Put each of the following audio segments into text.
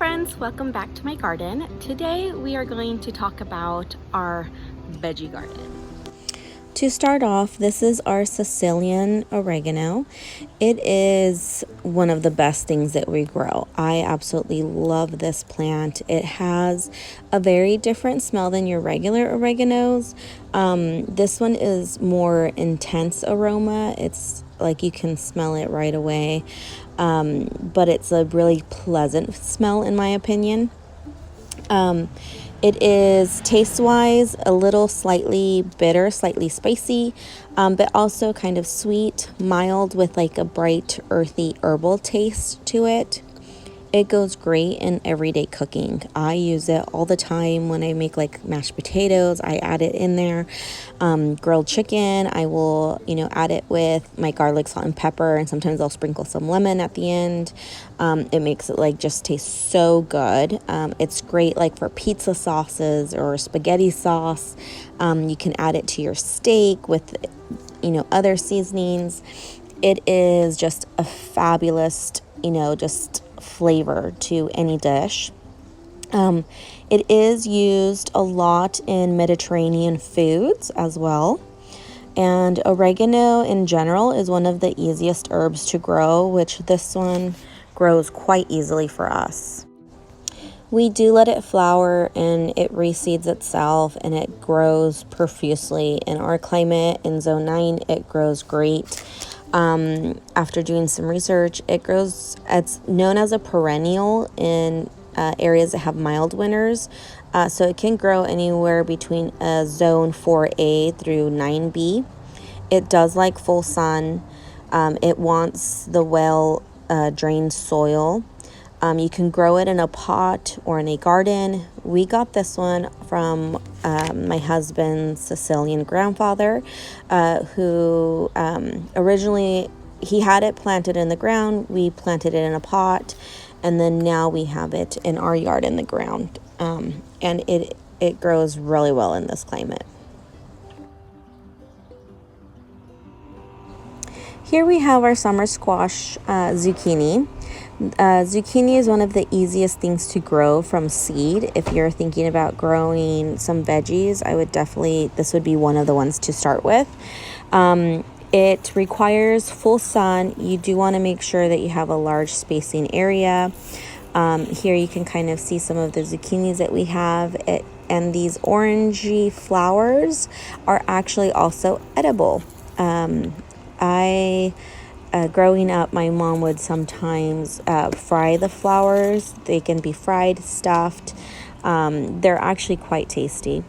friends, welcome back to my garden. Today we are going to talk about our veggie garden. To start off, this is our Sicilian oregano. It is one of the best things that we grow. I absolutely love this plant. It has a very different smell than your regular oreganos. This one is more intense aroma. It's like you can smell it right away. But it's a really pleasant smell in my opinion. It is taste-wise a little slightly bitter, slightly spicy, but also kind of sweet, mild with like a bright, earthy herbal taste to it. It goes great in everyday cooking. I use it all the time when I make like mashed potatoes. I add it in there. Grilled chicken, I will, add it with my garlic, salt, and pepper, and sometimes I'll sprinkle some lemon at the end. It makes it like just taste so good. It's great like for pizza sauces or spaghetti sauce. You can add it to your steak with, other seasonings. It is just a fabulous, just flavor to any dish. It is used a lot in Mediterranean foods as well. And oregano in general is one of the easiest herbs to grow, which this one grows quite easily for us. We do let it flower and it reseeds itself and it grows profusely. In our climate in zone 9, it grows great. After doing some research, it's known as a perennial in areas that have mild winters. So it can grow anywhere between zone 4A through 9B. It does like full sun. It wants the well-drained soil. You can grow it in a pot or in a garden. We got this one from my husband's Sicilian grandfather, who originally he had it planted in the ground. We planted it in a pot, and then now we have it in our yard in the ground. And it grows really well in this climate. Here we have our summer squash zucchini. Zucchini is one of the easiest things to grow from seed. If you're thinking about growing some veggies, this would be one of the ones to start with. It requires full sun. You do want to make sure that you have a large spacing area. Here you can kind of see some of the zucchinis that we have. And these orangey flowers are actually also edible. Growing up, my mom would sometimes fry the flowers. They can be fried, stuffed. They're actually quite tasty.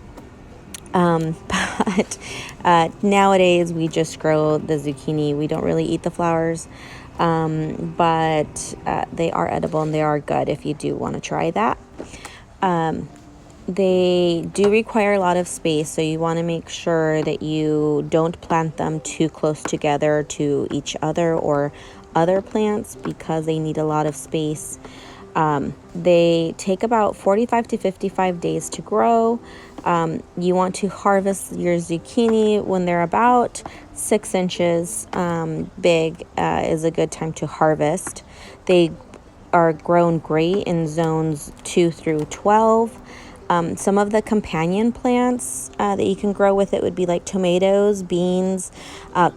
But nowadays we just grow the zucchini. We don't really eat the flowers, but they are edible and they are good if you do want to try that. They do require a lot of space, so you want to make sure that you don't plant them too close together to each other or other plants because they need a lot of space. They take about 45 to 55 days to grow. You want to harvest your zucchini when they're about 6 inches big is a good time to harvest. They are grown great in zones 2 through 12. Some of the companion plants that you can grow with it would be like tomatoes, beans,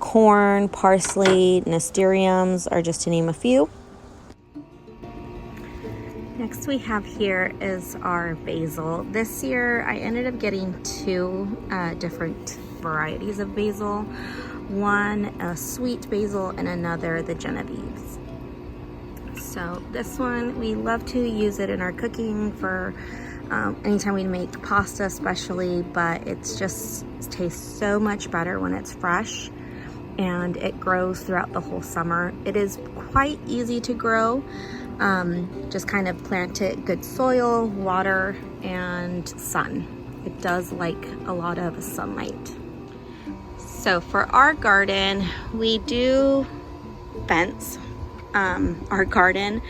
corn, parsley, nasturtiums, are just to name a few. Next we have here is our basil. This year I ended up getting 2 different varieties of basil. One a sweet basil and another the Genevieve's. So this one, we love to use it in our cooking for anytime we make pasta especially, but it tastes so much better when it's fresh and it grows throughout the whole summer. It is quite easy to grow. Just kind of plant it, good soil, water, and sun. It does like a lot of sunlight. So for our garden, we do fence our garden,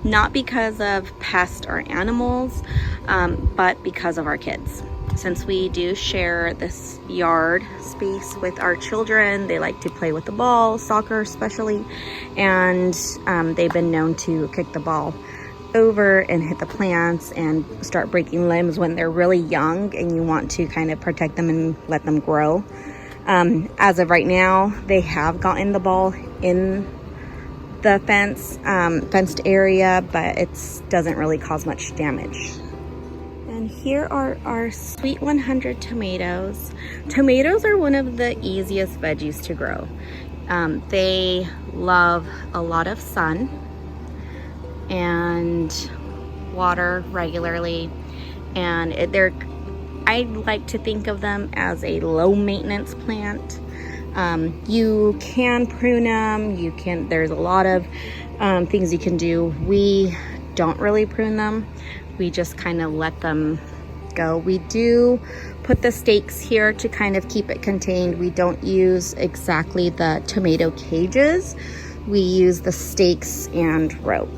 not because of pests or animals, but because of our kids. Since we do share this yard space with our children, they like to play with the ball, soccer especially, and they've been known to kick the ball over and hit the plants and start breaking limbs when they're really young and you want to kind of protect them and let them grow. As of right now, they have gotten the ball in the fenced area, but it doesn't really cause much damage. And here are our Sweet 100 tomatoes. Tomatoes are one of the easiest veggies to grow. They love a lot of sun and water regularly, and I like to think of them as a low maintenance plant. You can prune them, there's a lot of things you can do. We don't really prune them, we just kind of let them go. We do put the stakes here to kind of keep it contained. We don't use exactly the tomato cages, we use the stakes and rope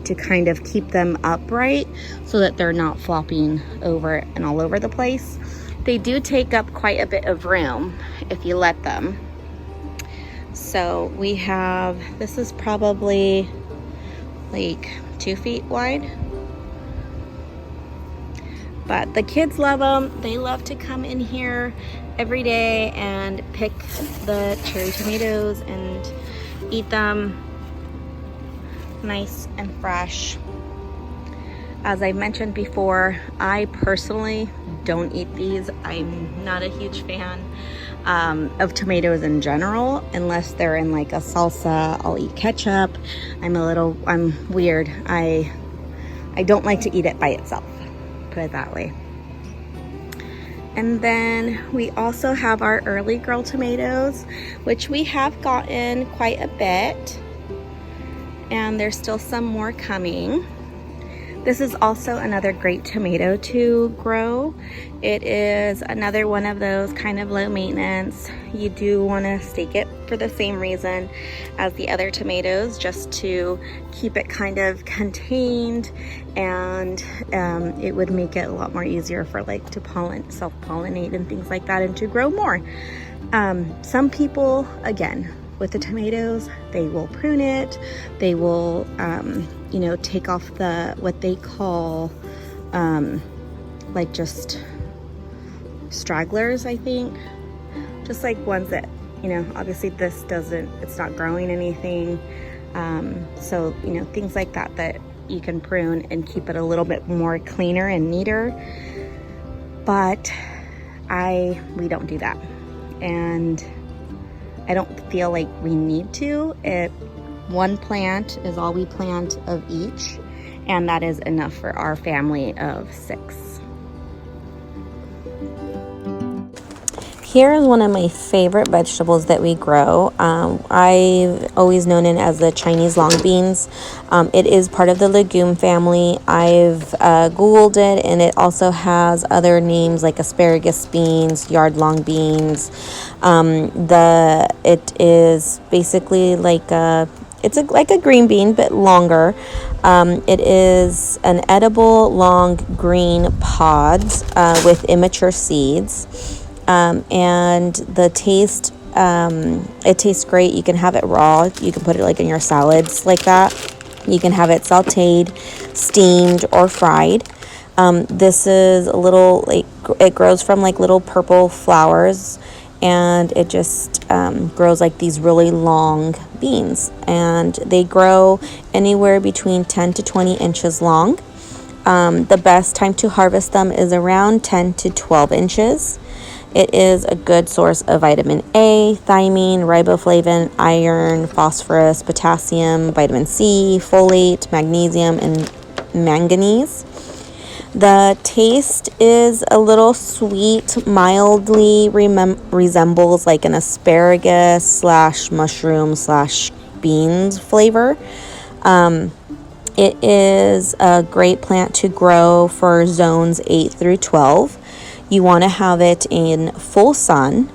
to kind of keep them upright so that they're not flopping over and all over the place. They do take up quite a bit of room if you let them. So we have, this is probably like 2 feet wide. But the kids love them. They love to come in here every day and pick the cherry tomatoes and eat them nice and fresh. As I mentioned before, I personally don't eat these. I'm not a huge fan of tomatoes in general, unless they're in like a salsa. I'll eat ketchup. I'm weird. I don't like to eat it by itself, put it that way. And then we also have our early girl tomatoes, which we have gotten quite a bit, and there's still some more coming. This is also another great tomato to grow. It is another one of those kind of low maintenance. You do want to stake it for the same reason as the other tomatoes, just to keep it kind of contained, and it would make it a lot more easier for like to self-pollinate and things like that, and to grow more. Some people, again, with the tomatoes, they will prune it. They will, take off what they call, like just stragglers, I think. Just like ones that, obviously it's not growing anything. So, things like that you can prune and keep it a little bit more cleaner and neater. But we don't do that. And I don't feel like we need to. One plant is all we plant of each, and that is enough for our family of 6. Here is one of my favorite vegetables that we grow. I've always known it as the Chinese long beans. It is part of the legume family. I've Googled it, and it also has other names like asparagus beans, yard long beans. It is basically like like a green bean, but longer. It is an edible long green pods with immature seeds. And the taste, it tastes great. You can have it raw. You can put it like in your salads like that. You can have it sauteed, steamed, or fried. This is a little, it grows from like little purple flowers, and it just grows like these really long beans. And they grow anywhere between 10 to 20 inches long. The best time to harvest them is around 10 to 12 inches. It is a good source of vitamin A, thiamine, riboflavin, iron, phosphorus, potassium, vitamin C, folate, magnesium, and manganese. The taste is a little sweet, mildly resembles like an asparagus / mushroom / beans flavor. It is a great plant to grow for zones 8 through 12. You want to have it in full sun,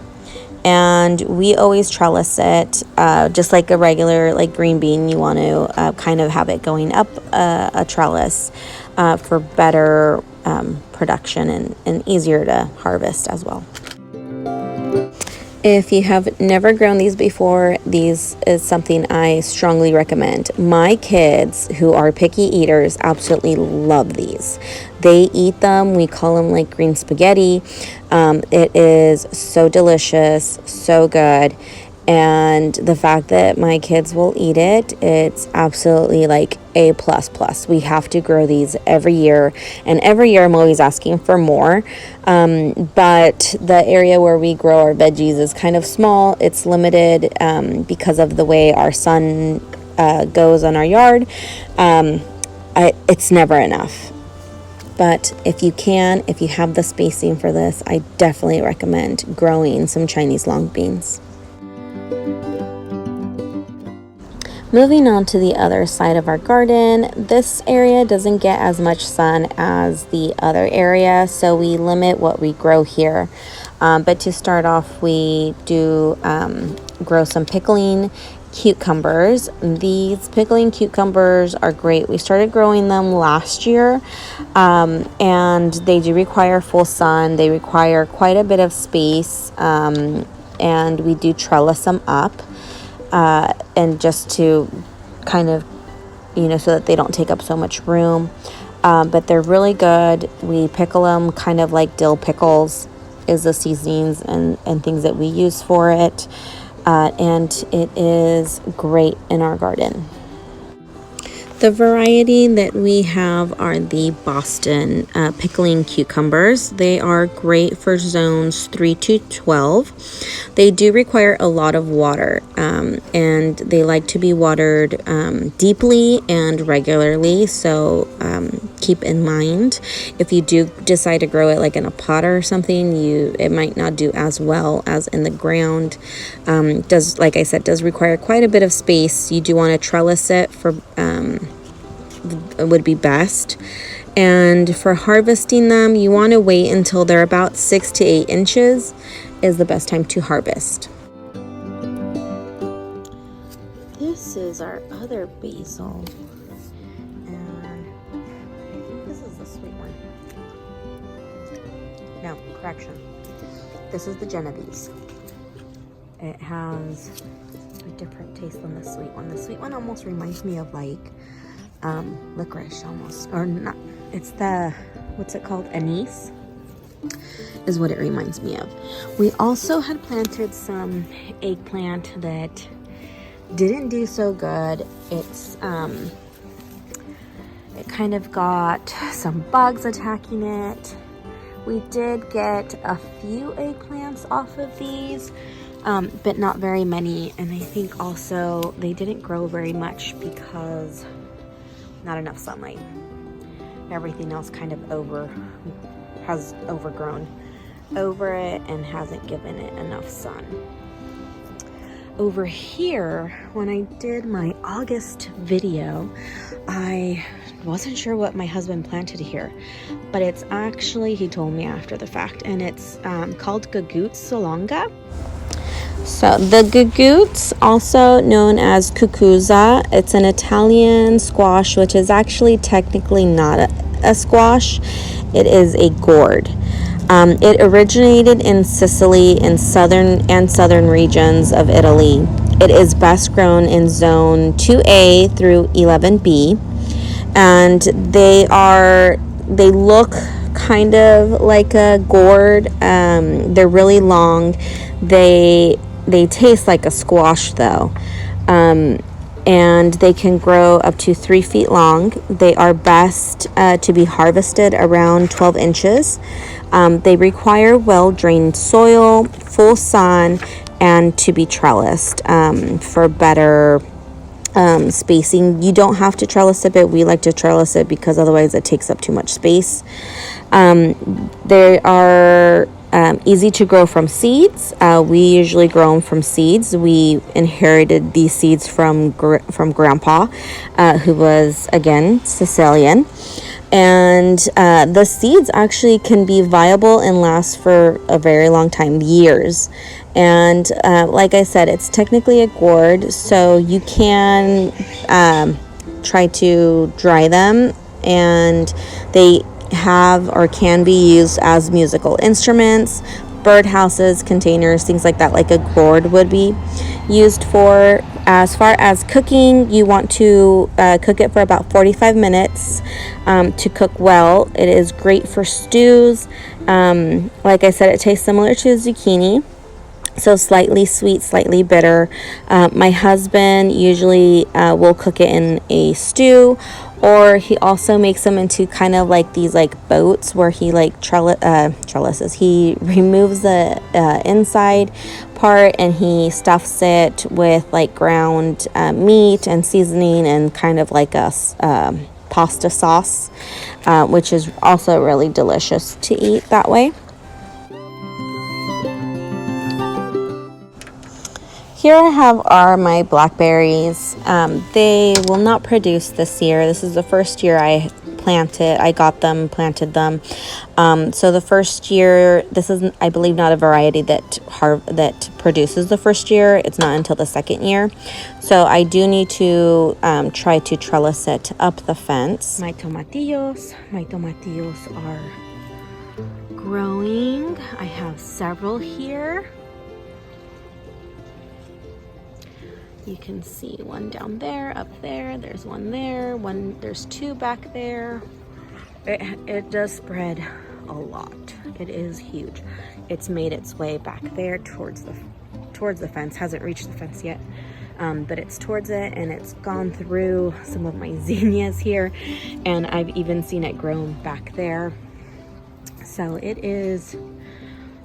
and we always trellis it just like a regular green bean. You want to kind of have it going up a trellis for better production and easier to harvest as well. If you have never grown these before, these is something I strongly recommend. My kids, who are picky eaters, absolutely love these. They eat them. We call them like green spaghetti. It is so delicious, so good. And the fact that my kids will eat it, it's absolutely like A++. We have to grow these every year, and every year I'm always asking for more. But the area where we grow our veggies is kind of small. It's limited because of the way our sun goes on our yard. It's never enough. But if you have the spacing for this, I definitely recommend growing some Chinese long beans. Moving on to the other side of our garden, this area doesn't get as much sun as the other area, so we limit what we grow here. But to start off, we do grow some pickling cucumbers. These pickling cucumbers are great. We started growing them last year, and they do require full sun. They require quite a bit of space, and we do trellis them up. And just to kind of, so that they don't take up so much room. But they're really good. We pickle them kind of like dill pickles is the seasonings and things that we use for it. And it is great in our garden. The variety that we have are the Boston pickling cucumbers. They are great for zones 3 to 12. They do require a lot of water, and they like to be watered deeply and regularly. So keep in mind, if you do decide to grow it like in a pot or something, it might not do as well as in the ground. Like I said, does require quite a bit of space. You do want to trellis it for would be best. And for harvesting them, you want to wait until they're about 6 to 8 inches is the best time to harvest. This is our other basil, and I think this is the sweet one. No, correction. This is the Genovese. It has a different taste than the sweet one. The sweet one almost reminds me of like licorice almost, or not. It's what's it called? Anise is what it reminds me of. We also had planted some eggplant that didn't do so good. It kind of got some bugs attacking it. We did get a few eggplants off of these, but not very many. And I think also they didn't grow very much because not enough sunlight. Everything else kind of has overgrown over it and hasn't given it enough sun. Over here, when I did my August video, I wasn't sure what my husband planted here, but it's actually, he told me after the fact, and it's called Gagoot Solonga. So the gagoots, also known as cucuzza, it's an Italian squash, which is actually technically not a squash. It is a gourd. It originated in Sicily in southern regions of Italy. It is best grown in zone 2A through 11B, and they look kind of like a gourd. They're really long. They taste like a squash though, and they can grow up to 3 feet long. They are best to be harvested around 12 inches. They require well-drained soil, full sun, and to be trellised for better spacing. You don't have to trellis it, but we like to trellis it because otherwise it takes up too much space. They are easy to grow from seeds. We usually grow them from seeds. We inherited these seeds from Grandpa, who was, again, Sicilian. And the seeds actually can be viable and last for a very long time, years. And like I said, it's technically a gourd, so you can try to dry them, and they have or can be used as musical instruments. birdhouses, containers, things like that, like a gourd would be used for. As far as cooking, you want to cook it for about 45 minutes to cook well. It is great for stews. Like I said, it tastes similar to zucchini. So slightly sweet, slightly bitter. My husband usually will cook it in a stew, or he also makes them into kind of like these like boats where he like trellises. He removes the inside part and he stuffs it with like ground meat and seasoning and kind of like a pasta sauce, which is also really delicious to eat that way. Here I have my blackberries. They will not produce this year. This is the first year I got them, planted them. So the first year, this is, I believe, not a variety that produces the first year. It's not until the second year. So I do need to try to trellis it up the fence. My tomatillos are growing. I have several here. You can see one down there, up there, there's one there, there's two back there. It does spread a lot. It is huge. It's made its way back there towards the fence. Hasn't reached the fence yet, but it's towards it, and it's gone through some of my zinnias here, and I've even seen it grown back there. So it is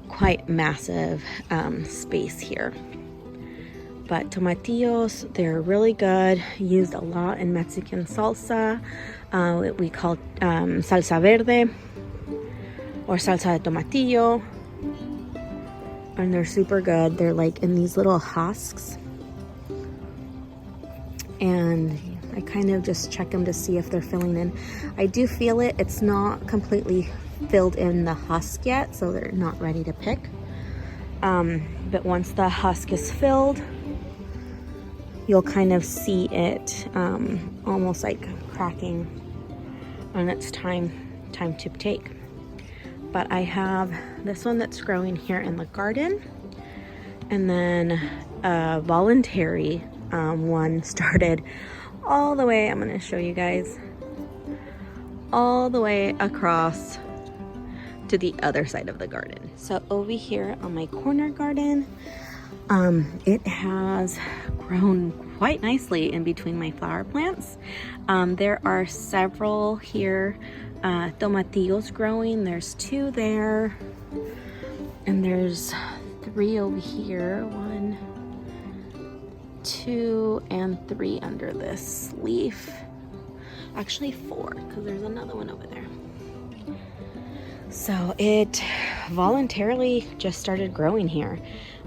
quite massive space here. But tomatillos, they're really good. Used a lot in Mexican salsa. We call salsa verde or salsa de tomatillo. And they're super good. They're like in these little husks. And I kind of just check them to see if they're filling in. I do feel it. It's not completely filled in the husk yet, so they're not ready to pick. But once the husk is filled, you'll kind of see it almost like cracking, and it's time to take. But I have this one that's growing here in the garden, and then a voluntary one started all the way, I'm going to show you guys, all the way across to the other side of the garden. So over here on my corner garden, it has grown quite nicely in between my flower plants. There are several here tomatillos growing. There's two there, and there's three over here. 1, 2, and 3 under this leaf. Actually 4, because there's another one over there. So it voluntarily just started growing here,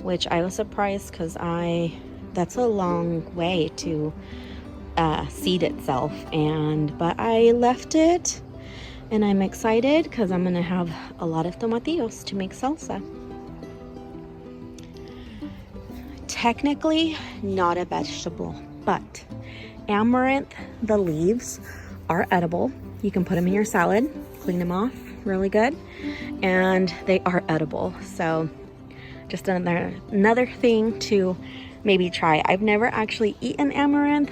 which I was surprised because that's a long way to seed itself, but I left it, and I'm excited because I'm gonna have a lot of tomatillos to make salsa. Technically not a vegetable, but amaranth, the leaves are edible. You can put them in your salad, clean them off really good, and they are edible. So just another thing to maybe try. I've never actually eaten amaranth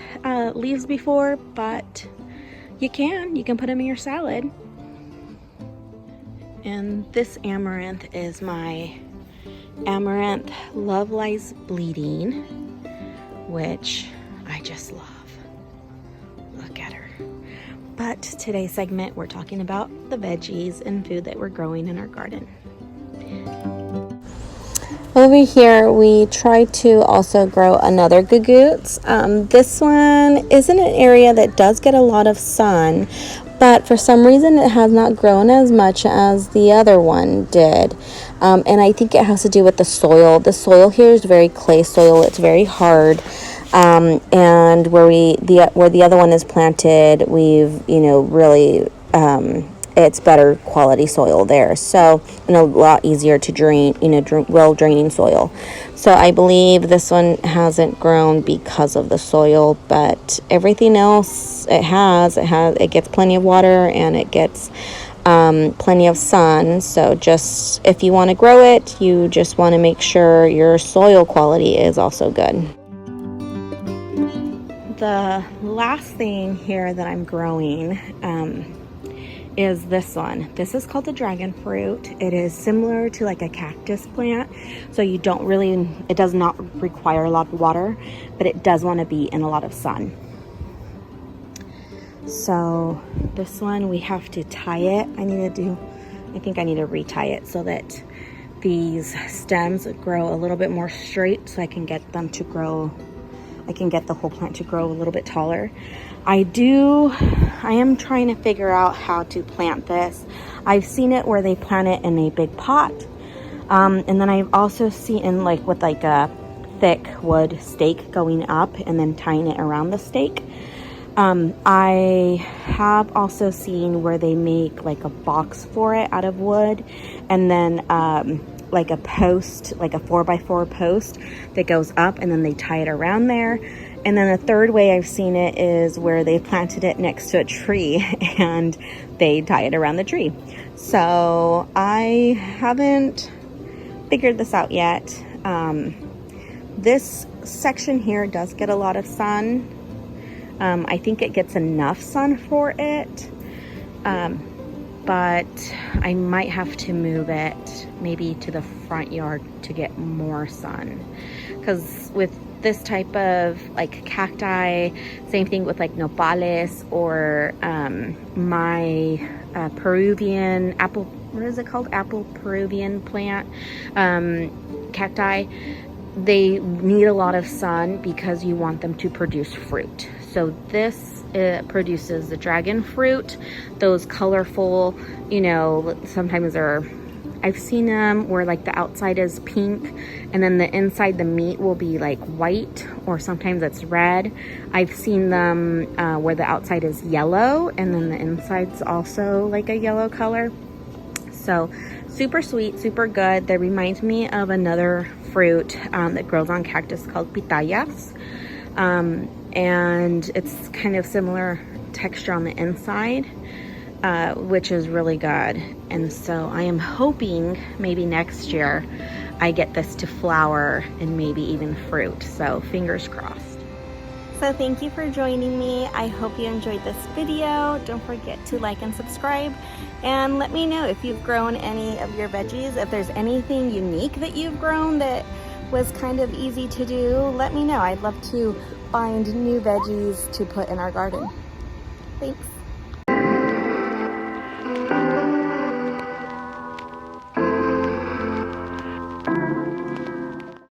leaves before, but you can put them in your salad. And this amaranth is my amaranth Love Lies Bleeding, which I just love. Look at her. But today's segment, we're talking about the veggies and food that we're growing in our garden. Over here, we tried to also grow another gugoots. This one is in an area that does get a lot of sun, but for some reason it has not grown as much as the other one did. And I think it has to do with the soil. The soil here is very clay soil. It's very hard. And where the other one is planted, we've, really, it's better quality soil there. So, and a lot easier to drain, well draining soil. So I believe this one hasn't grown because of the soil, but everything else it gets plenty of water, and it gets plenty of sun. So just if you want to grow it, you just want to make sure your soil quality is also good. The last thing here that I'm growing is this one. This is called the dragon fruit. It is similar to like a cactus plant, so it does not require a lot of water, but it does want to be in a lot of sun. So this one, we have to tie it. I think I need to retie it so that these stems grow a little bit more straight, so I can get the whole plant to grow a little bit taller. I am trying to figure out how to plant this. I've seen it where they plant it in a big pot. And then I've also seen with a thick wood stake going up and then tying it around the stake. I have also seen where they make like a box for it out of wood, and then like a post, like a 4x4 post that goes up, and then they tie it around there. And then the third way I've seen it is where they planted it next to a tree and they tie it around the tree. So I haven't figured this out yet. This section here does get a lot of sun. I think it gets enough sun for it, but I might have to move it maybe to the front yard to get more sun, because with this type of like cacti, same thing with like nopales or my Peruvian apple, what is it called? Apple Peruvian plant, cacti, they need a lot of sun because you want them to produce fruit. So this produces the dragon fruit, those colorful, sometimes I've seen them where like the outside is pink and then the inside, the meat will be like white, or sometimes it's red. I've seen them where the outside is yellow and then the inside's also like a yellow color. So super sweet, super good. They remind me of another fruit that grows on cactus called pitayas. And it's kind of similar texture on the inside, which is really good. And so I am hoping maybe next year I get this to flower and maybe even fruit. So fingers crossed. So thank you for joining me. I hope you enjoyed this video. Don't forget to like and subscribe, and let me know if you've grown any of your veggies. If there's anything unique that you've grown that was kind of easy to do, let me know. I'd love to find new veggies to put in our garden. Thanks.